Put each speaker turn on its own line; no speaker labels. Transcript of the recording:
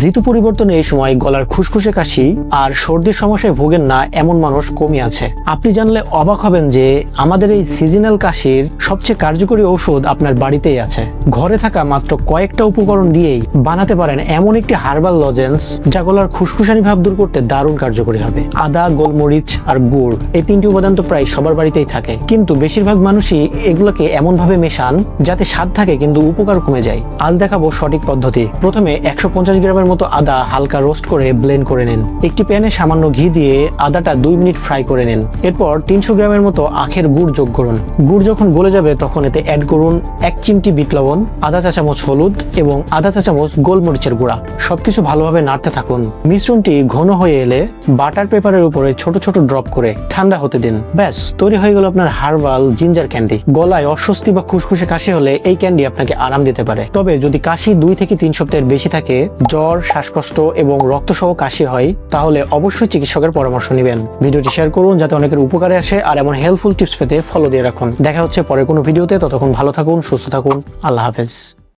ঋতু পরিবর্তনে এই সময় গলার খুশখুশে কাশি আর সর্দির সমস্যায় ভোগেন না এমন মানুষ কমই আছে। আপনি জানলে অবাক হবেন যে আমাদের এই সিজনাল কাশির সবচেয়ে কার্যকরী ঔষধ আপনার বাড়িতেই আছে। ঘরে থাকা মাত্র কয়েকটা উপকরণ দিয়েই বানাতে পারেন এমন একটি হার্বাল লজেন্স যা গলার খুশখুশানি ভাব দূর করতে দারুণ কার্যকরী হবে। আদা, গোলমরিচ আর গুড়, এই তিনটি উপাদান তো প্রায় সবার বাড়িতেই থাকে, কিন্তু বেশিরভাগ মানুষই এগুলোকে এমন ভাবে মেশান যাতে স্বাদ থাকে কিন্তু উপকার কমে যায়। আজ দেখাবো সঠিক পদ্ধতি। প্রথমে 150 গ্রামের মতো আদা হালকা রোস্ট করে ব্লেন্ড করে নিন। একটি প্যানে সামান্য ঘি দিয়ে আদাটা 2 মিনিট ফ্রাই করে নিন। এরপর 300 গ্রামের মতো আখের গুড় যোগ করুন। গুড় যখন গলে যাবে তখন এতে অ্যাড করুন 1 চিমটি বিট লবণ, আধা চা চামচ হলুদ এবং আধা চা চামচ গোলমরিচের গুঁড়া। সবকিছু ভালোভাবে নাড়তে থাকুন। মিশ্রণটি ঘন হয়ে এলে বাটার পেপারের উপরে ছোট ছোট ড্রপ করে ঠান্ডা হতে দিন। ব্যাস, তৈরি হয়ে গেল আপনার হার্বাল জিঞ্জার ক্যান্ডি। গলায় অস্বস্তি বা খুশখুশে কাশি হলে এই ক্যান্ডি আপনাকে আরাম দিতে পারে। তবে যদি কাশি 2 থেকে 3 সপ্তাহের বেশি থাকে, জ্বর, শ্বাসকষ্ট এবং রক্তসহ কাশি হয়, তাহলে অবশ্যই চিকিৎসকের পরামর্শ নেবেন। ভিডিওটি শেয়ার করুন যাতে অনেকের উপকারে আসে, আর এমন হেল্পফুল টিপস পেতে ফলো দিয়ে রাখুন। দেখা হচ্ছে পরে কোনো ভিডিওতে। ততক্ষণ ভালো থাকুন, সুস্থ থাকুন। আল্লাহ হাফেজ।